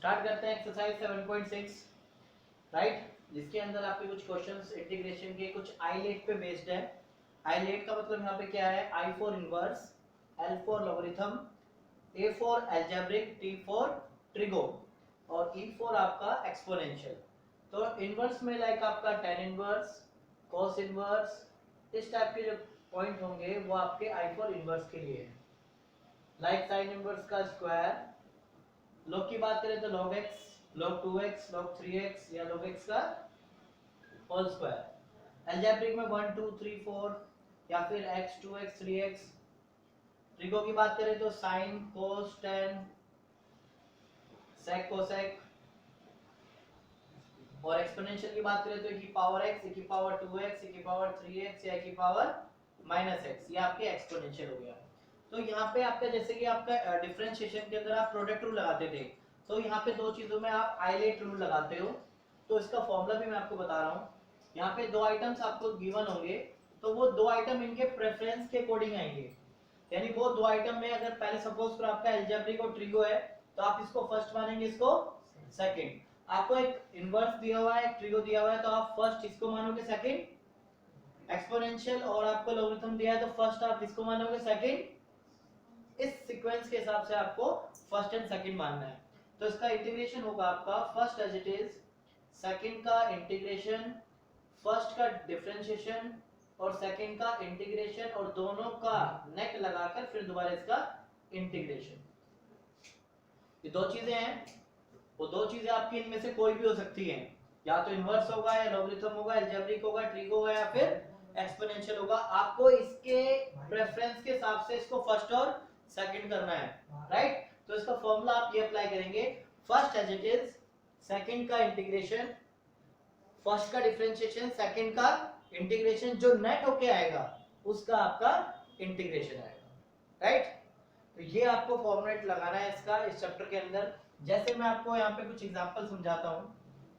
Start करते हैं exercise 7.6 right, जिसके अंदर आपके कुछ क्वेश्चंस इंटीग्रेशन के कुछ आईलेट पे बेस्ड है। आईलेट का मतलब यहाँ पे क्या है, I for inverse, L for logarithm, A for algebraic, T for trigo और ई फॉर आपका एक्सपोनेंशियल। तो इनवर्स में लाइक आपका टेन इनवर्स, कॉस इनवर्स, इस टाइप के जो पॉइंट होंगे वो आपके आई फॉर इनवर्स के लिए है। लाइक साइन इनवर्स का स्क्वायर, लॉग की बात करें तो log x, log 2x, log 3x या log x का होल स्क्वायर। अलजेब्रिक में 1 2 3 4 या फिर x 2x 3x। ट्रिगो की बात करें तो sin, cos, tan, sec, cosec। और एक्सपोनेंशियल की बात करें तो e की पावर x, e की पावर 2x, e की पावर 3x या e की पावर -x, ये आपके एक्सपोनेंशियल हो गया। तो यहाँ पे आपका जैसे कि आपका डिफरेंशिएशन के अंदर आप प्रोडक्ट रूल लगाते थे, तो यहाँ पे दो चीजों में आप आइलेट रूल लगाते हो। तो इसका फॉर्मूला भी मैं आपको बता रहा हूँ। यहाँ पे दो आइटम्स आपको गिवन होंगे, तो वो दो आइटम इनके प्रेफरेंस के अकॉर्डिंग आएंगे। यानी वो दो आइटम में अगर पहले सपोज कर आपका अलजेब्रिक और ट्रिगो है, तो आप इसको फर्स्ट मानेंगे, इसको सेकंड। आपको एक इनवर्स दिया हुआ है, एक ट्रिगो दिया हुआ है, तो आप फर्स्ट इसको मानोगे, सेकंड एक्सपोनेंशियल, और आपको लॉगरिथम दिया है तो फर्स्ट आप इसको मानोगे, सेकंड। इस सीक्वेंस के हिसाब से आपको फर्स्ट एंड सेकंड मानना है। तो इसका इंटीग्रेशन होगा आपका first as it is, second का इंटीग्रेशन, फर्स्ट का डिफरेंशिएशन और सेकंड का इंटीग्रेशन, और दोनों का नेट लगाकर फिर दोबारा इसका इंटीग्रेशन। ये दो चीजें हैं, वो दो चीजें आपकी इनमें से कोई भी हो सकती हैं, या तो इनवर्स होगा या लॉगरिथम होगा, अलजेब्रिक होगा, ट्रिगो होगा या फिर एक्सपोनेंशियल होगा। आपको इसके प्रेफरेंस के हिसाब से इसको फर्स्ट और सेकंड करना है, राइट। तो इसका फॉर्मूला आप ये अप्लाई करेंगे, first as it is, second का इंटीग्रेशन, फर्स्ट का डिफरेंशिएशन, सेकंड का इंटीग्रेशन, जो नेट होके आएगा उसका आपका इंटीग्रेशन आएगा, राइट। तो ये आपको फॉर्मूलेट लगाना है इसका इस चैप्टर के अंदर। जैसे मैं आपको यहाँ पे कुछ एग्जांपल समझाता हूँ।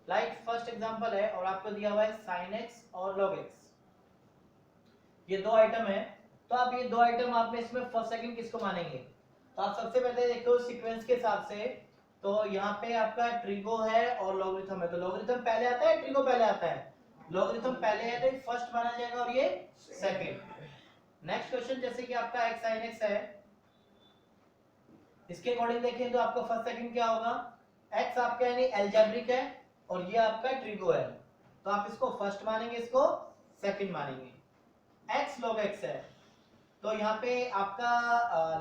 लाइक फर्स्ट एग्जांपल है और आपको दिया हुआ है sin x और log x, ये दो आइटम है। तो आप ये दो आइटम आप में इसमें फर्स्ट सेकंड किसको मानेंगे? तो आप सबसे पहले देखो सीक्वेंस के हिसाब से, तो यहाँ पे आपका ट्रिगो है और लॉगरिथम है, तो लॉगरिथम पहले आता है, ट्रिगो पहले आता है? लॉगरिथम पहले है तो फर्स्ट माना जाएगा और ये सेकंड। नेक्स्ट क्वेश्चन, जैसे कि आपका x sin x है, इसके अकॉर्डिंग देखें तो आपका फर्स्ट सेकंड क्या होगा? x आपका यानी अलजेब्रिक है और ये आपका ट्रिगो है, तो आप इसको फर्स्ट मानेंगे, इसको सेकंड मानेंगे। x log x है, तो यहाँ पे आपका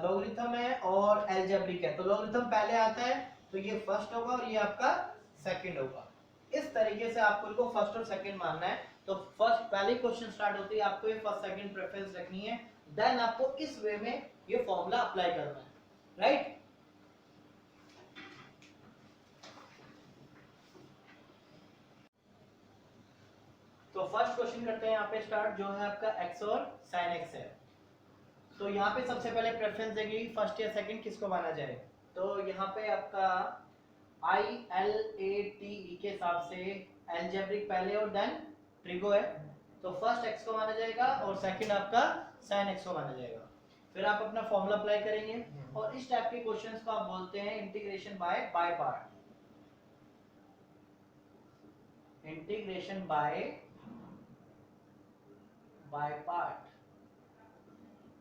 लॉगरिथम है और अलजेब्रिक है, तो लॉगरिथम पहले आता है तो ये फर्स्ट होगा और ये आपका सेकंड होगा। इस तरीके से आपको इनको फर्स्ट और सेकंड मानना है। तो फर्स्ट पहली क्वेश्चन स्टार्ट होती है, आपको ये फर्स्ट सेकंड प्रेफरेंस रखनी है, देन आपको इस वे में ये फॉर्मूला अप्लाई करना है, राइट। तो फर्स्ट क्वेश्चन करते हैं यहाँ पे स्टार्ट, जो है आपका x और sin x है। तो यहाँ पे सबसे पहले प्रेफरेंस देगी फर्स्ट या सेकंड किसको माना जाए। तो यहाँ पे आपका ILATE के हिसाब से अलजेब्रिक पहले और देन ट्रिगो है, तो फर्स्ट x को माना जाएगा और सेकंड आपका sin x को माना जाएगा। फिर आप अपना फॉर्मूला अप्लाई करेंगे और इस टाइप के क्वेश्चंस को आप बोलते हैं integration by part. Integration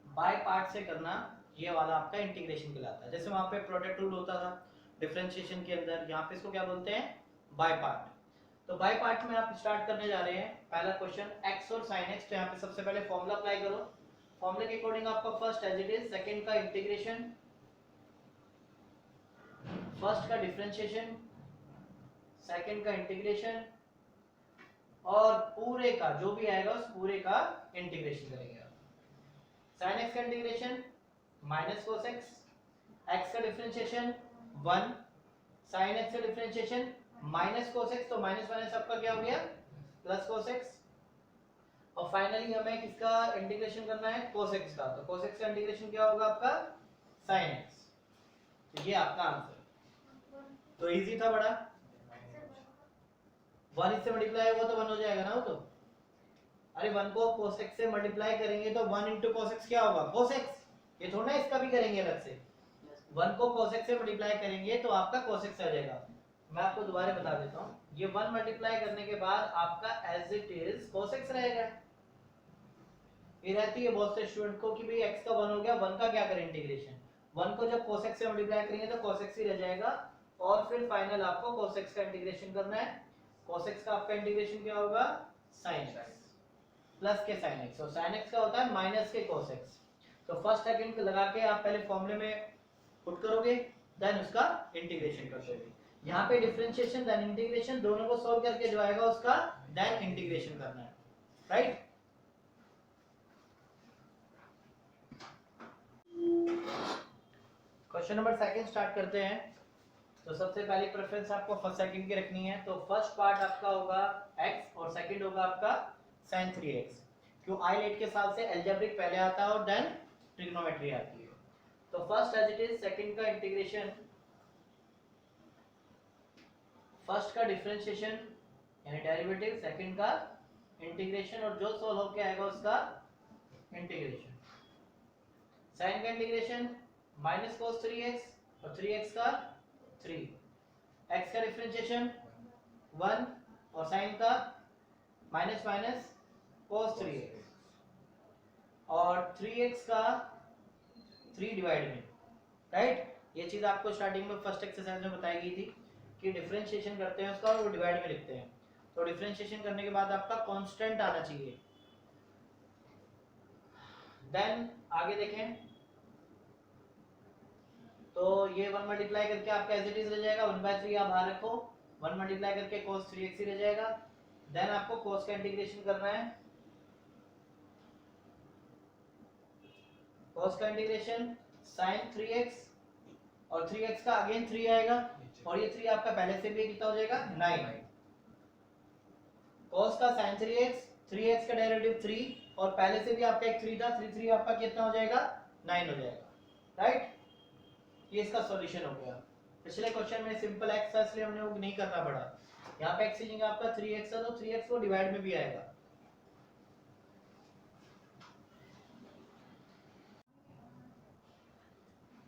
by part से करना, ये वाला आपका इंटीग्रेशन कहलाता है। जैसे वहां पे प्रोडक्ट रूल होता था डिफरेंशिएशन के अंदर, यहाँ पे इसको क्या बोलते हैं? By part. तो बाय पार्ट में आप स्टार्ट करने जा रहे हैं। पहला क्वेश्चन x और sin x, तो यहाँ पे सबसे पहले फॉर्मूला अप्लाई करो। फॉर्मूले के अकॉर्डिंग आपका first as it is, second का इंटीग्रेशन, फर्स्ट का डिफरेंशिएशन, सेकंड का इंटीग्रेशन, और पूरे का जो भी आएगा उस पूरे का इंटीग्रेशन करेंगे। sin x का integration minus cos x, x का डिफरेंशिएशन 1, sin x का डिफरेंशिएशन माइनस cos x, तो माइनस माइनस आपका क्या हो गया? प्लस cos x, और फाइनली हमें किसका इंटीग्रेशन करना है? cos x का, तो cos x का इंटीग्रेशन क्या होगा आपका? sin x। तो ये आपका आंसर। तो इजी था बड़ा, 1 इससे मल्टीप्लाई होगा तो 1 हो जाएगा ना, वो तो अरे 1 को cos x से मल्टीप्लाई करेंगे तो 1 into cos x क्या होगा? cos x। ये थोड़ा ना इसका भी करेंगे अलग से, 1 को cos x से मल्टीप्लाई करेंगे तो आपका cos x आ जाएगा। मैं आपको दोबारा बता देता हूँ, ये 1 मल्टीप्लाई करने के बाद आपका as it is cos x रहेगा। ये रहती है बहुत से स्टूडेंट को कि भाई x का 1 हो गया, 1 का क्या करें इंटीग्रेशन, 1 को जब cos x से मल्टीप्लाई करेंगे तो cos x ही रह जाएगा, और फिर फाइनल आपको cos x का इंटीग्रेशन करना है। cos x का आपका इंटीग्रेशन क्या होगा, sin x प्लस के sin x, और sin x का होता है माइनस के cos x। तो फर्स्ट सेकंड लगा के आप पहले फॉर्मूले में पुट करोगे, देन उसका इंटीग्रेशन करोगे। यहाँ पे डिफरेंशिएशन देन इंटीग्रेशन, दोनों को सॉल्व करके जो आएगा उसका देन इंटीग्रेशन करना है, right. Question number second start करते हैं। तो सबसे पहली प्रेफरेंस आपको फर्स्ट सेकंड की रखनी है। तो फर्स्ट पार्ट आपका होगा x और सेकंड होगा आपका sin 3x। क्यों आईलेट के साथ से अलजेब्रिक पहले आता है और देन ट्रिग्नोमेट्री आती है। तो first as it is second का इंटीग्रेशन, फर्स्ट का डिफरेंशिएशन यानी डेरिवेटिव, सेकंड का इंटीग्रेशन, और जो सॉल्व होके आएगा उसका इंटीग्रेशन। sin का इंटीग्रेशन माइनस cos 3x और 3x का 3, x का डिफरेंशिएशन 1 और sin का माइनस माइनस cos 3x और 3x का 3 डिवाइड में, राइट। ये चीज आपको स्टार्टिंग में फर्स्ट एक्सरसाइज में बताई गई थी कि डिफरेंशिएशन करते हैं उसका और वो डिवाइड में लिखते हैं। तो डिफरेंशिएशन करने के बाद आपका कांस्टेंट आना चाहिए। देन आगे देखें तो ये 1 मल्टीप्लाई करके आपका एज इट इज रह जाएगा, 1/3 आप बाहर रखो, 1 मल्टीप्लाई करके cos 3x ही रह जाएगा। देन आपको cos का इंटीग्रेशन करना है, cos का इंटीग्रेशन sin 3x और 3x का अगेन 3 आएगा, और ये 3 आपका पहले से भी कितना हो जाएगा 9। cos का sin 3x, 3x का डेरिवेटिव 3 और पहले से भी आपका एक 3 था, 3 आपका कितना हो जाएगा 9 हो जाएगा, राइट। ये इसका सॉल्यूशन हो गया। पिछले क्वेश्चन में सिंपल x था इसलिए हमने वो नहीं करना पड़ा। यहाँ पे x की जगह आपका 3x है तो 3x को डिवाइड में भी आएगा।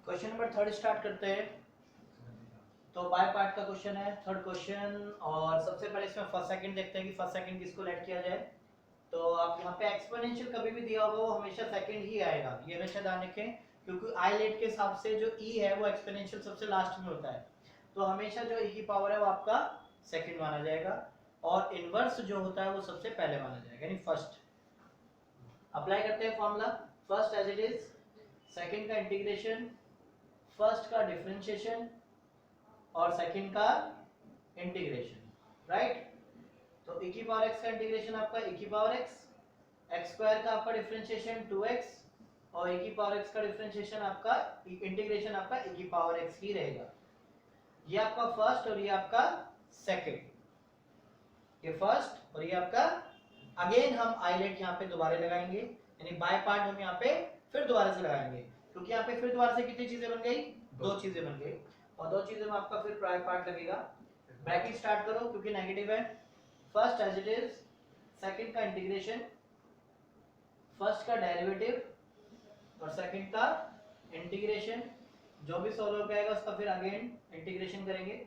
क्वेश्चन नंबर थर्ड स्टार्ट करते हैं। तो बाय पार्ट का क्वेश्चन है, थर्ड क्वेश्चन, और सबसे पहले इसमें फर्स्ट सेकंड देखते हैं कि फर्स्ट सेकंड किसको लेट किया जाए। तो आप यहाँ पे एक्सपोनेंशियल कभी भी दिया होगा वो हमेशा सेकंड ही आएगा, ये हमेशा ध्यान रखें, क्योंकि आईलेट के हिसाब से जो e है वो एक्सपोनेंशियल सबसे लास्ट में होता है। तो हमेशा जो e की पावर है वो आपका सेकंड माना जाएगा, और इनवर्स जो होता है वो सबसे पहले माना जाएगा, यानी फर्स्ट। अप्लाई करते हैं formula, first as it is, second का इंटीग्रेशन, फर्स्ट का डिफरेंशिएशन और सेकंड का इंटीग्रेशन, राइट। तो e की पावर x का इंटीग्रेशन आपका e की पावर x, x स्क्वायर का आपका डिफरेंशिएशन 2x और e की पावर x का डिफरेंशिएशन आपका इंटीग्रेशन आपका e की पावर x ही रहेगा। ये आपका फर्स्ट और ये आपका सेकंड, ये फर्स्ट और ये आपका, अगेन हम आईलेट यहाँ पे दोबारा लगाएंगे, यानी बाय पार्ट हम यहाँ पे फिर दोबारा से लगाएंगे, क्योंकि यहाँ पे फिर दोबारा से कितनी चीजें बन गई, दो चीजें बन गई, और दो चीजें में आपका फिर प्राइम पार्ट लगेगा। ब्रैकेट स्टार्ट करो क्योंकि नेगेटिव है। First as it is, second का इंटीग्रेशन, फर्स्ट का डेरिवेटिव और सेकंड का इंटीग्रेशन, जो भी सॉल्व हो जाएगा उसका फिर अगेन इंटीग्रेशन करेंगे।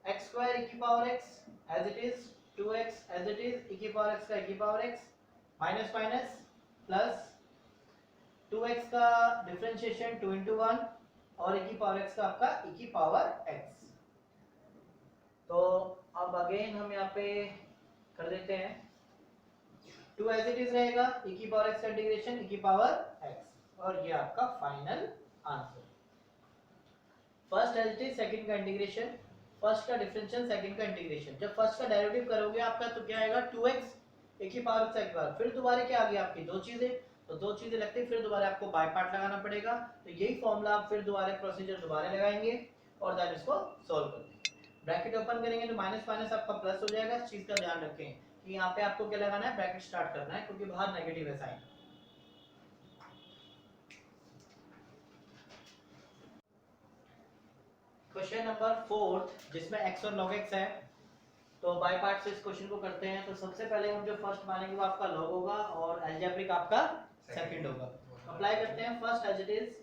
x स्क्वायर e की power x as it is, 2x as it is, e की पावर x का e की power x minus minus plus 2x का डिफरेंशिएशन 2 into 1 और e की पावर x का आपका e की पावर x। तो अब अगेन हम यहाँ पे कर देते हैं, 2 एज इट इज रहेगा, e की पावर x का इंटीग्रेशन e की पावर x, और ये आपका final answer. First as it is, second का इंटीग्रेशन, फर्स्ट का डिफरेंशियल, सेकंड का इंटीग्रेशन। जब फर्स्ट का डेरिवेटिव करोगे आपका तो क्या आएगा 2x e की पावर x एक बार, फिर दोबारा क्या आ गया आपकी दो चीजें, तो दो चीजें लगती है, फिर दोबारा आपको बाय पार्ट लगाना पड़ेगा। तो यही फॉर्मूला आप फिर दोबारा प्रोसीजर दोबारा लगाएंगे और देन इसको सॉल्व कर देंगे। ब्रैकेट ओपन करेंगे तो माइनस माइनस आपका प्लस हो जाएगा। इस चीज का ध्यान रखें कि यहाँ पे आपको क्या लगाना है, ब्रैकेट स्टार्ट करना है, क्योंकि बाहर नेगेटिव है साइन। क्वेश्चन नंबर फोर्थ, जिसमें x और log x है, तो बाय पार्ट से इस क्वेश्चन को करते हैं। तो सबसे पहले हम जो फर्स्ट मानेंगे वो आपका log होगा और अलजेब्रिक आपका सेकंड होगा। अप्लाई करते हैं, first as it is,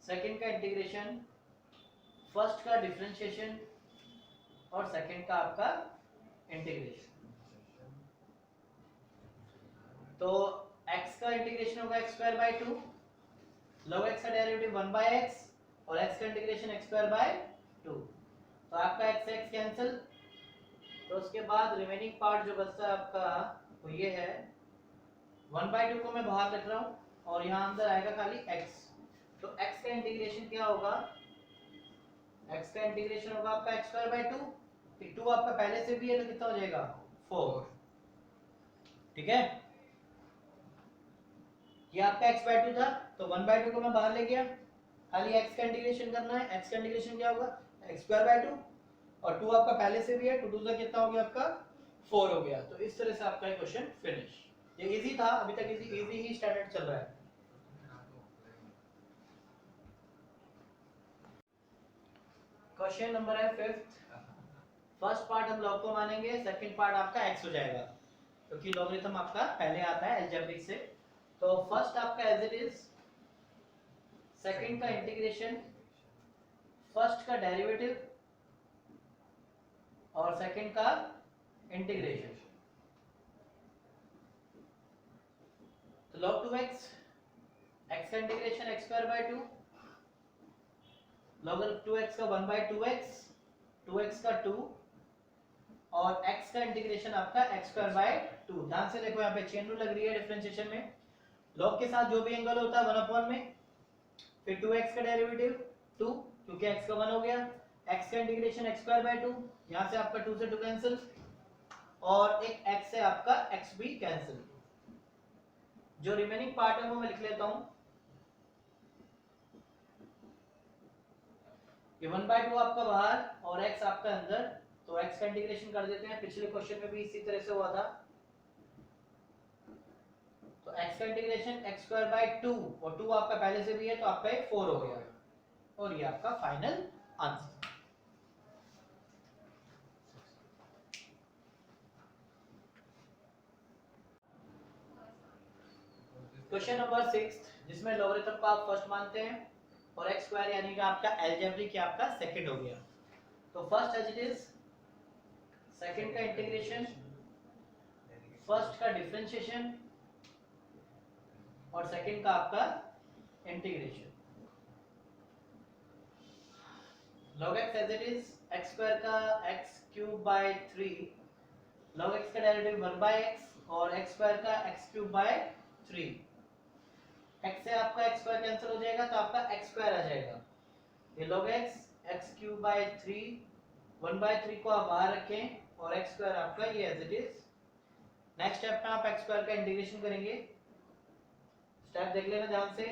second का इंटीग्रेशन, फर्स्ट का डिफरेंशिएशन और सेकंड का आपका इंटीग्रेशन। तो x का इंटीग्रेशन होगा x square by 2, log x का डेरिवेटिव 1 बाय x और x का इंटीग्रेशन x स्क्वायर बाय 2। तो आपका x x कैंसिल, तो उसके बाद रिमेनिंग पार्ट जो बचता है आपका वो ये है 1 बाय 2 को मैं बाहर रख रहा हूँ और यहाँ अंदर आएगा खाली x। तो x का इंटीग्रेशन क्या होगा, x का इंटीग्रेशन होगा आपका x स्क्वायर बाय 2, 2 आपका पहले से भी है तो कितना हो जाएगा 4, ठीक है। ये आपका x बाय 2 था, तो 1 बाय 2 को मैं बाहर ले गया, खाली x का इंटीग्रेशन करना है। x का इंटीग्रेशन क्या होगा x स्क्वायर बाय 2 और 2 आपका पहले से भी है, 2 2 का कितना हो गया आपका 4 हो गया। तो इस तरह से आपका ये क्वेश्चन फिनिश। ये इजी था, अभी तक इजी ही स्टैंडर्ड चल रहा है। क्वेश्चन नंबर है 5th। फर्स्ट पार्ट हम लॉग को मानेंगे, सेकंड पार्ट आपका x हो जाएगा क्योंकि लॉगरिथम आपका पहले आता है अलजेब्रिक से। तो फर्स्ट आपका एज इट इज, सेकंड का इंटीग्रेशन, फर्स्ट का डेरिवेटिव और सेकंड का इंटीग्रेशन। तो log 2x, x का integration x square by 2, log 2x का 1 बाय 2x, 2x का 2 और x का इंटीग्रेशन आपका x स्क्वायर बाय 2। ध्यान से देखो यहाँ पे चेन रूल लग रही है डिफरेंशिएशन में, log के साथ जो भी एंगल होता है 1 अपॉन में, फिर 2x का डेरिवेटिव 2 क्योंकि x का 1 हो गया, x का इंटीग्रेशन x स्क्वायर बाय 2, यहाँ से आपका 2 से 2 कैंसिल और एक x से आपका x भी कैंसिल। जो रिमेनिंग पार्ट है वो मैं लिख लेता हूं, ये 1 बाय 2 आपका बाहर और x आपका अंदर, तो x का इंटीग्रेशन कर देते हैं। पिछले क्वेश्चन में भी इसी तरह से हुआ था। तो x का इंटीग्रेशन x स्क्वायर बाय 2 और 2 आपका पहले से भी है तो आपका एक 4 हो गया और ये आपका फाइनल आंसर। क्वेश्चन नंबर 6 जिसमें लॉगरिथम को आप फर्स्ट मानते हैं और x स्क्वायर यानी कि आपका अलजेब्रिक आपका सेकंड हो गया। तो first as it is, second का इंटीग्रेशन, फर्स्ट का डिफरेंशिएशन और सेकंड का आपका integration. log x as it is, x square का x cube by 3, log x का डेरिवेटिव 1 बाय x और x स्क्वायर का x क्यूब बाय 3। x से आपका x स्क्वायर कैंसिल हो जाएगा तो आपका x स्क्वायर आ जाएगा। ये log x x cube by 3, 1 by 3 को आप बाहर रखें और x स्क्वायर आपका ये as it is. Next step में आप x स्क्वायर का इंटीग्रेशन करेंगे, स्टेप देख लेना ध्यान से।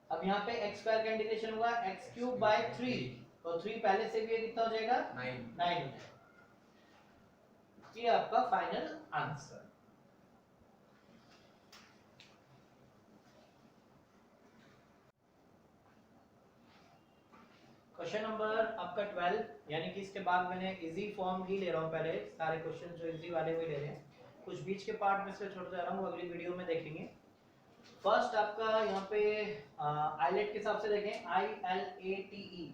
अब यहाँ पे x स्क्वायर का इंटीग्रेशन हुआ x क्यूब बाय 3, तो 3 पहले से भी कितना हो जाएगा 9 हो जाएगा। ये आपका फाइनल आंसर। क्वेश्चन नंबर आपका 12, यानी कि इसके बाद मैंने इजी फॉर्म ही ले रहा हूँ, पहले सारे क्वेश्चन जो इजी वाले भी ले रहे हैं, कुछ बीच के पार्ट में से छोड़ जा रहा हूँ, अगली वीडियो में देखेंगे। फर्स्ट आपका यहाँ पे आइलेट के हिसाब से देखें, ILATE,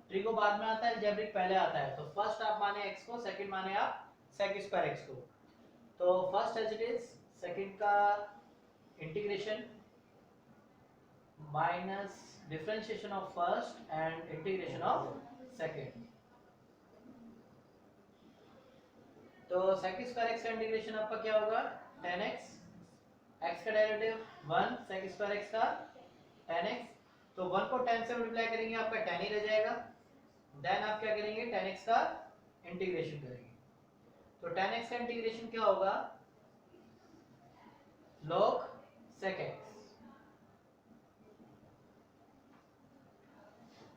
ट्री को बाद में आता है, अलजेब्रिक पहले आता है। तो फर्स्ट आप माने x को, सेकंड माने आप sec स्क्वायर x को। तो first as it is, second का integration minus differentiation of first and integration of second. तो sec स्क्वायर x का इंटीग्रेशन आपका क्या होगा 10x, x का डेरिवेटिव 1 sec स्क्वायर x का 10x, तो 1 को 10 से मल्टीप्लाई करेंगे आपका 10 ही रह जाएगा। देन आप क्या करेंगे 10x का इंटीग्रेशन करेंगे, तो 10x का इंटीग्रेशन क्या होगा log sec x।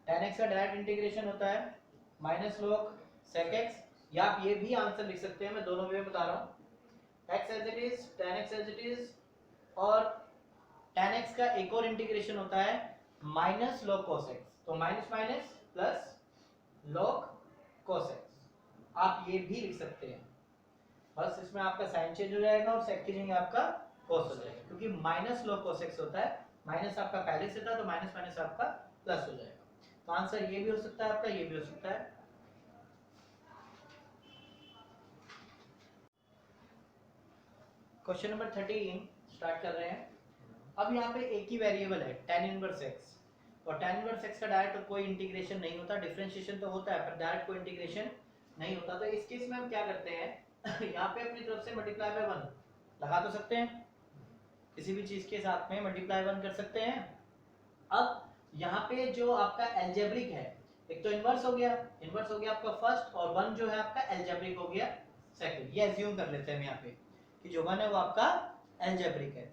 10x का डायरेक्ट इंटीग्रेशन होता है माइनस log sec x, या आप ये भी आंसर लिख सकते हैं, मैं दोनों में बता रहा हूँ। x as it is, 10x as it is, और 10x का एक और इंटीग्रेशन होता है माइनस log cos x, तो minus minus plus log cos x आप ये भी लिख सकते हैं। बस इसमें आपका साइन चेंज हो जाएगा और sec की जगह आपका cos हो जाएगा, क्योंकि माइनस log cos x होता है माइनस आपका पहले से था तो माइनस माइनस आपका प्लस हो जाएगा। तो आंसर ये भी हो सकता है आपका, ये भी हो सकता है। क्वेश्चन नंबर 13 स्टार्ट कर रहे हैं। अब यहाँ पे एक ही वेरिएबल है tan इनवर्स x, और tan इनवर्स x का डायरेक्ट कोई इंटीग्रेशन नहीं होता, डिफरेंशिएशन तो होता है पर डायरेक्ट कोई इंटीग्रेशन नहीं होता। तो इस केस में हम क्या करते हैं यहाँ पे अपनी तरफ से मल्टीप्लाई बाय 1 लगा तो सकते हैं, किसी भी चीज के साथ में मल्टीप्लाई 1 कर सकते हैं। अब यहाँ पे जो आपका एल्जेब्रिक है, एक तो इनवर्स हो गया, इनवर्स हो गया आपका फर्स्ट, और 1 जो है आपका एल्जेब्रिक हो गया सेकंड। ये एज्यूम कर लेते हैं हम यहाँ पे कि जो 1 है वो आपका एल्जेब्रिक है,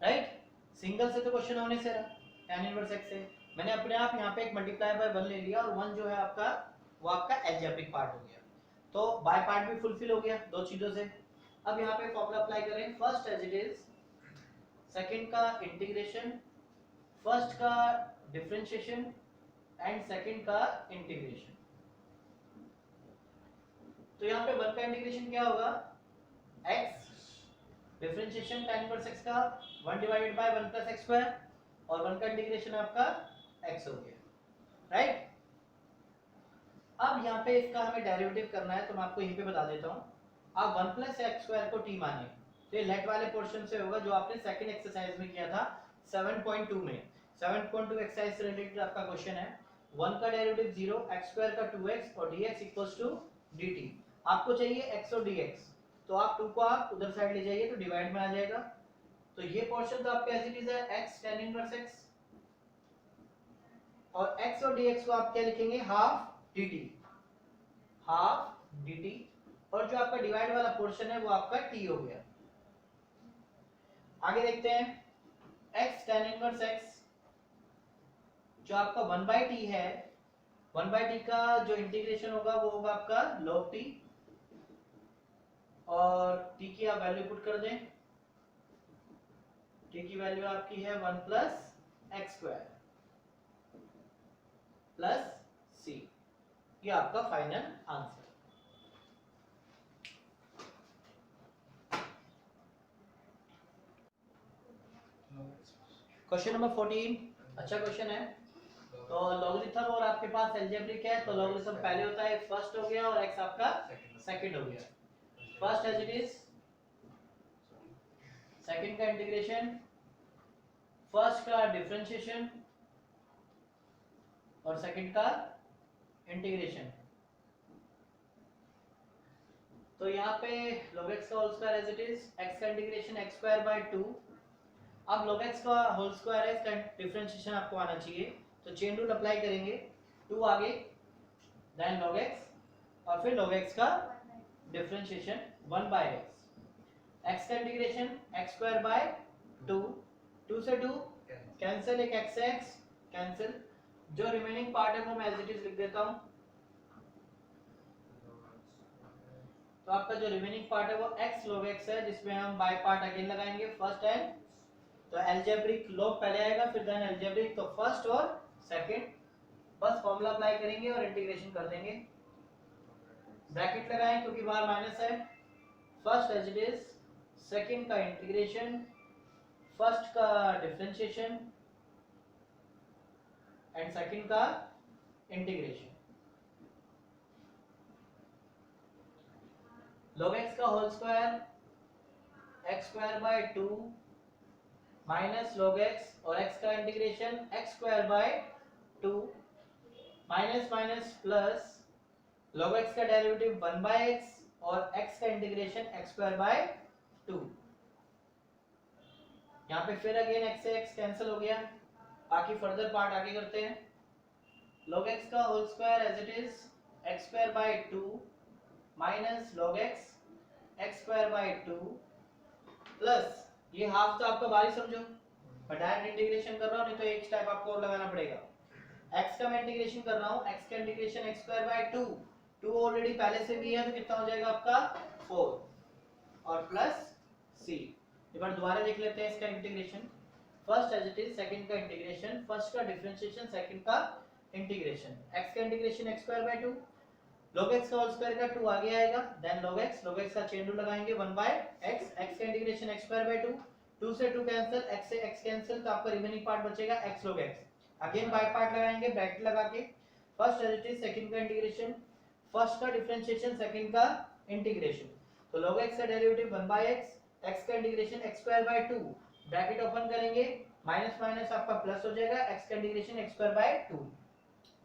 राइट। सिंगल से तो क्वेश्चन होने से रहा, tan इनवर्स x से मैंने अपने आप यहाँ पे एक मल्टीप्लाई बाय 1 ले लिया, और 1 जो है आपका वो आपका एल्जेब्रिक पार्ट हो गया। तो बाय पार्ट भी फुलफिल हो गया दो चीजों से। अब यहाँ पे फॉर्मूला अप्लाई करें, first as it is, second का इंटीग्रेशन, फर्स्ट का डिफरेंशिएशन एंड सेकंड का इंटीग्रेशन। तो यहाँ पे 1 का इंटीग्रेशन क्या होगा, x, differentiation tan inverse x का 1 divided by 1 plus x square, और 1 का इंटीग्रेशन आपका x हो गया, राइट। अब यहाँ पे इसका हमें डेरिवेटिव करना है, तो मैं आपको यहीं पे बता देता हूँ। आप 1 प्लस x स्क्वायर को t माने, तो ये लेट वाले पोर्शन से होगा जो आपने सेकंड एक्सरसाइज में किया था 7.2 में। 7.2 एक्सरसाइज से रिलेटेड आपका क्वेश्चन है। 1 का डेरिवेटिव 0, x स्क्वायर का 2x और dx इक्वल्स टू dt। आपको चाहिए x और dx, तो आप 2 को आप उधर साइड ले जाइए तो डिवाइड में आ जाएगा। तो ये पोर्शन तो आपका एज इट इज है x tan इनवर्स x, और x और dx को आप क्या लिखेंगे, हाफ dt, हाफ dt, और जो आपका डिवाइड वाला पोर्शन है वो आपका t हो गया। आगे देखते हैं, x tan इनवर्स x जो आपका 1/t है, 1/t का जो इंटीग्रेशन होगा वो होगा आपका log t, और t की आप वैल्यू पुट कर दें, t की वैल्यू आपकी है 1 plus x square plus c। ये आपका फाइनल आंसर। क्वेश्चन नंबर 14 अच्छा क्वेश्चन है। तो लॉगरिथम और आपके पास अलजेब्रिक है, तो लॉगरिथम पहले होता है, फर्स्ट हो गया, और x आपका सेकंड हो गया। First as it is, second का इंटीग्रेशन, फर्स्ट का डिफरेंशिएशन और सेकंड का इंटीग्रेशन। तो यहाँ पे log x का whole square as it is, x का इंटीग्रेशन x स्क्वायर बाय 2। अब log x का होल स्क्वायर है, इसका डिफरेंशिएशन आपको आना चाहिए, तो चेन रूल अप्लाई करेंगे, 2 आगे, देन log x, और फिर log x का डिफरेंशिएशन 1 बाय x। x का इंटीग्रेशन x स्क्वायर बाय 2, 2 से 2 कैंसिल, एक x से x कैंसिल, जो रिमेनिंग पार्ट है वो मैं एज इट इज लिख देता हूँ। तो आपका जो रिमेनिंग पार्ट है वो x log x है, जिसमें हम बाय पार्ट अगेन लगाएंगे, फर्स्ट एंड, तो अलजेब्रिक log पहले आएगा, फिर देन अलजेब्रिक, तो फर्स्ट और सेकंड, बस फॉर्मूला अप्लाई करेंगे और इंटीग्रेशन कर देंगे। ब्रैकेट लगाएं क्योंकि बाहर माइनस है, first as it is, second का इंटीग्रेशन, फर्स्ट का डिफरेंशिएशन एंड सेकंड का इंटीग्रेशन। log x का whole square x square by 2 minus log x, और x का integration x square by 2 minus minus plus log x का derivative 1 by x, और x का integration x square by 2। यहाँ पे फिर अगेन x से x कैंसिल हो गया, बाकी फर्दर पार्ट आगे करते हैं। log x का whole square as it is x square by 2 minus log x x square by 2 plus, ये हाफ तो आपका बारी समझो, मैं डायरेक्ट इंटीग्रेशन कर रहा हूँ, नहीं तो एक स्टेप आपको और लगाना पड़ेगा। x का मैं इंटीग्रेशन कर रहा हूँ, x का integration x square by 2, 2 already पहले से भी है, तो कितना हो जाएगा आपका 4, और प्लस c। एक बार दोबारा देख लेते हैं इसका integration, first as it is, second का इंटीग्रेशन, फर्स्ट का डिफरेंशिएशन, सेकंड का इंटीग्रेशन। x का integration x square by 2, log x का होल स्क्वायर का 2 आगे आएगा, देन log x का चेन रूल लगाएंगे 1 बाय x, x का इंटीग्रेशन x स्क्वायर बाय 2, 2 से 2 कैंसिल, x से x कैंसिल, तो आपका रिमेनिंग पार्ट बचेगा x log x। Again by part लगाएंगे, ब्रैकेट लगा के first as it is, second का इंटीग्रेशन, फर्स्ट का डिफरेंशिएशन, सेकंड का इंटीग्रेशन। तो log x का डेरिवेटिव 1/x, x का इंटीग्रेशन x²/2, ब्रैकेट ओपन करेंगे, माइनस माइनस आपका प्लस हो जाएगा, x का इंटीग्रेशन x²/2।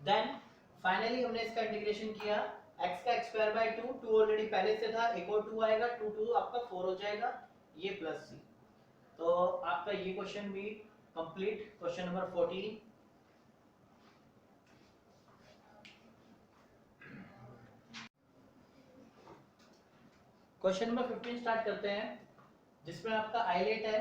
देन फाइनली हमने इसका इंटीग्रेशन किया, x का x²/2, 2 ऑलरेडी पहले से था, एक और 2 आएगा, 2 आपका 4 हो जाएगा, ये प्लस c। तो आपका ये क्वेश्चन भी complete, question number 14। Question number 15 start करते हैं, जिसमें आपका आइलेट है।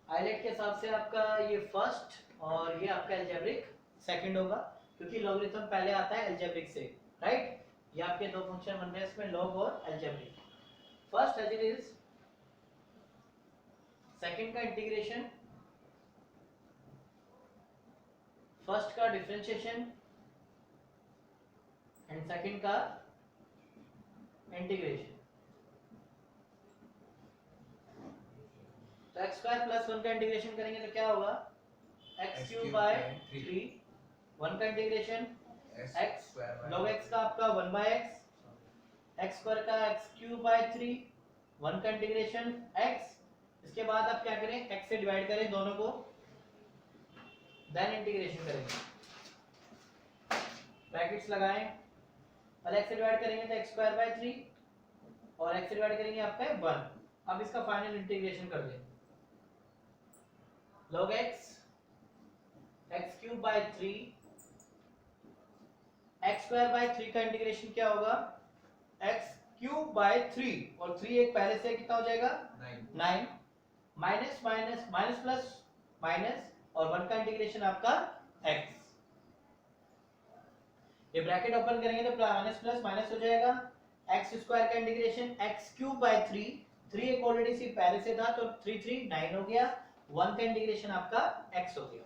आइलेट के हिसाब से आपका ये फर्स्ट और ये आपका एल्जेब्रिक सेकंड होगा, क्योंकि लॉगरिथम पहले आता है एल्जेब्रिक से, राइट। ये आपके दो फंक्शन बन रहे हैं इसमें, लॉग और algebraic. First as it is, second का इंटीग्रेशन, फर्स्ट का डिफरेंशिएशन एंड सेकंड का इंटीग्रेशन। तो x² + 1 का इंटीग्रेशन करेंगे तो क्या होगा, x³/3, 1 का इंटीग्रेशन x log x का आपका 1/x, x² का x³/3, 1 का इंटीग्रेशन x। इसके बाद आप क्या करें, x से डिवाइड करें दोनों को, देन इंटीग्रेशन करेंगे, ब्रैकेट्स लगाएं, पहले x से डिवाइड करेंगे तो x²/3 और x से डिवाइड करेंगे आपका 1। अब इसका फाइनल इंटीग्रेशन कर दें, log x x³/3, x²/3 का इंटीग्रेशन क्या होगा, x³/3 और 3 एक पहले से कितना हो जाएगा 9, minus minus minus plus minus, और 1 का इंटीग्रेशन आपका x। ये ब्रैकेट ओपन करेंगे तो माइनस प्लस माइनस हो जाएगा, x² का इंटीग्रेशन x³/3, 3 एक ऑलरेडी सी पहले से था तो 3 3 9 हो गया, 1 का इंटीग्रेशन आपका x हो गया।